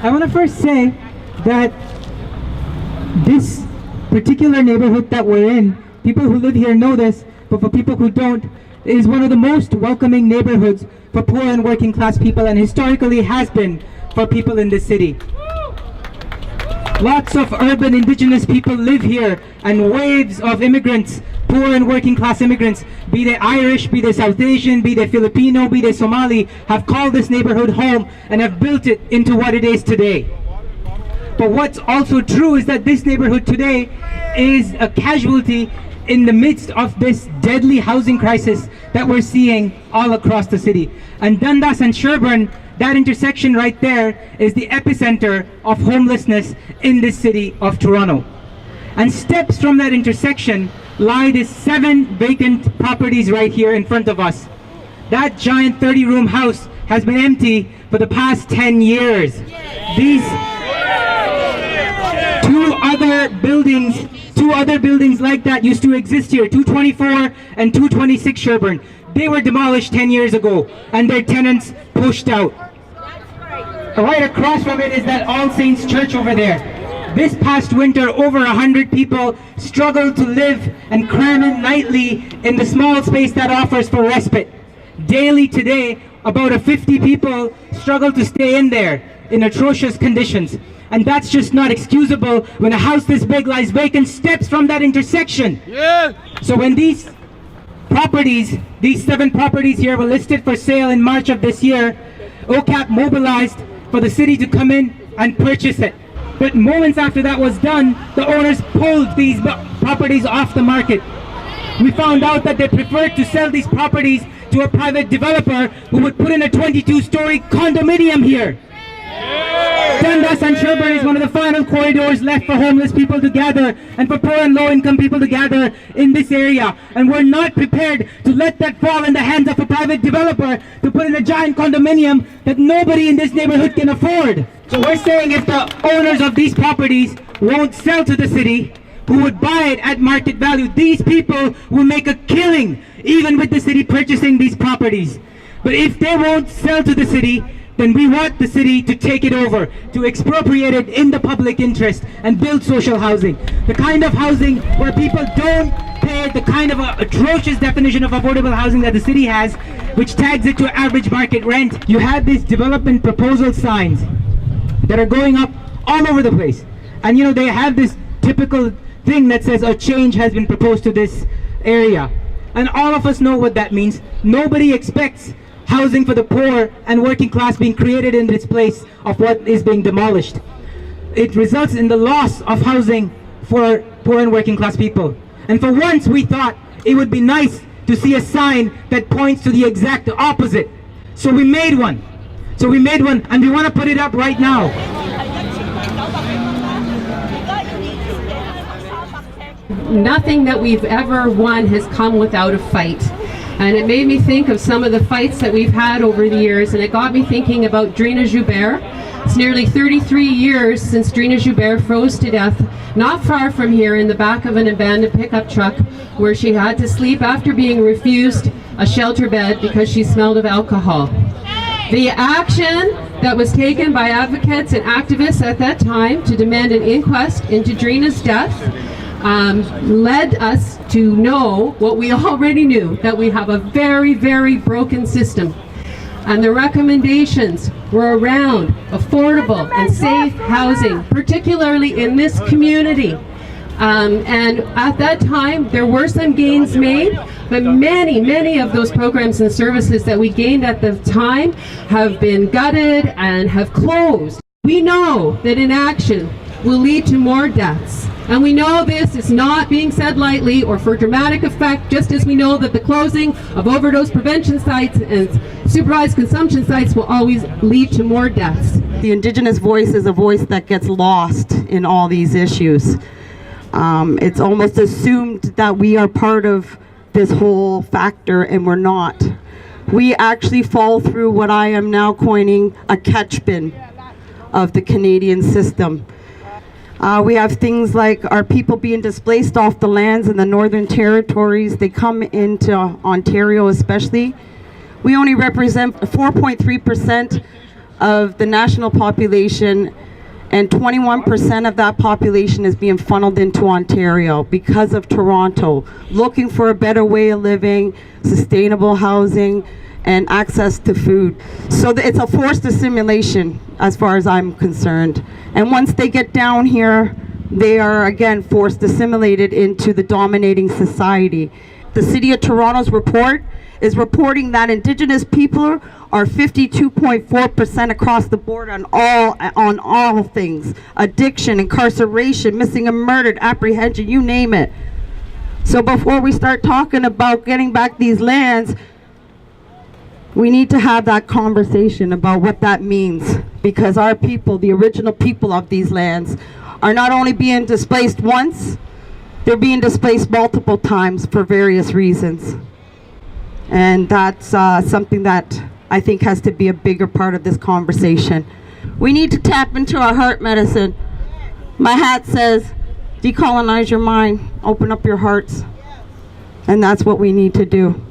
I want to first say that this particular neighborhood that we're in, people who live here know this, but for people who don't, is one of the most welcoming neighborhoods for poor and working class people, and historically has been for people in this city. Lots of urban indigenous people live here, and waves of immigrants, poor and working class immigrants, be they Irish, be they South Asian, be they Filipino, be they Somali, have called this neighborhood home and have built it into what it is today. But what's also true is that this neighborhood today is a casualty in the midst of this deadly housing crisis that we're seeing all across the city. And Dundas and Sherbourne, that intersection right there, is the epicenter of homelessness in this city of Toronto. And steps from that intersection lie these 7 vacant properties right here in front of us. That giant 30-room house has been empty for the past 10 years. These two other buildings like that used to exist here, 224 and 226 Sherbourne. They were demolished 10 years ago and their tenants pushed out. Right across from it is that All Saints Church over there. This past winter, over 100 people struggled to live and cram in nightly in the small space that offers for respite. Daily today, about 50 people struggle to stay in there in atrocious conditions. And that's just not excusable when a house this big lies vacant steps from that intersection. Yeah. So when these properties, these 7 properties here were listed for sale in March of this year, OCAP mobilized for the city to come in and purchase it. But moments after that was done, the owners pulled these properties off the market. We found out that they preferred to sell these properties to a private developer who would put in a 22-story condominium here. Dundas and Sherbourne is one of the final corridors left for homeless people to gather and for poor and low-income people to gather in this area. And we're not prepared to let that fall in the hands of a private developer to put in a giant condominium that nobody in this neighborhood can afford. So we're saying if the owners of these properties won't sell to the city, who would buy it at market value, these people will make a killing even with the city purchasing these properties. But if they won't sell to the city, then we want the city to take it over, to expropriate it in the public interest and build social housing. The kind of housing where people don't pay the kind of atrocious definition of affordable housing that the city has, which tags it to average market rent. You have these development proposal signs that are going up all over the place. And you know, they have this typical thing that says a change has been proposed to this area. And all of us know what that means. Nobody expects housing for the poor and working class being created in this place of what is being demolished. It results in the loss of housing for poor and working class people. And for once we thought it would be nice to see a sign that points to the exact opposite. So we made one. And we want to put it up right now. Nothing that we've ever won has come without a fight. And it made me think of some of the fights that we've had over the years, and it got me thinking about Drina Joubert. It's nearly 33 years since Drina Joubert froze to death not far from here in the back of an abandoned pickup truck, where she had to sleep after being refused a shelter bed because she smelled of alcohol. The action that was taken by advocates and activists at that time to demand an inquest into Drina's death led us to know what we already knew, that we have a very, very broken system. And the recommendations were around affordable and safe housing, particularly in this community. And at that time, there were some gains made, but many of those programs and services that we gained at the time have been gutted and have closed. We know that inaction will lead to more deaths. And we know this is not being said lightly or for dramatic effect, just as we know that the closing of overdose prevention sites and supervised consumption sites will always lead to more deaths. The Indigenous voice is a voice that gets lost in all these issues. It's almost assumed that we are part of this whole factor, and we're not. We actually fall through what I am now coining a catch bin of the Canadian system. We have things like our people being displaced off the lands in the Northern Territories. They come into Ontario especially. We only represent 4.3% of the national population, and 21% of that population is being funneled into Ontario because of Toronto, looking for a better way of living, sustainable housing, and access to food. So it's a forced assimilation as far as I'm concerned. And once they get down here, they are again forced assimilated into the dominating society. The City of Toronto's report is reporting that Indigenous people are 52.4% across the board on all things: addiction, incarceration, missing and murdered, apprehension, you name it. So before we start talking about getting back these lands, we need to have that conversation about what that means, because our people, the original people of these lands, are not only being displaced once, they're being displaced multiple times for various reasons. And that's something that I think has to be a bigger part of this conversation. We need to tap into our heart medicine. My hat says, decolonize your mind, open up your hearts. And that's what we need to do.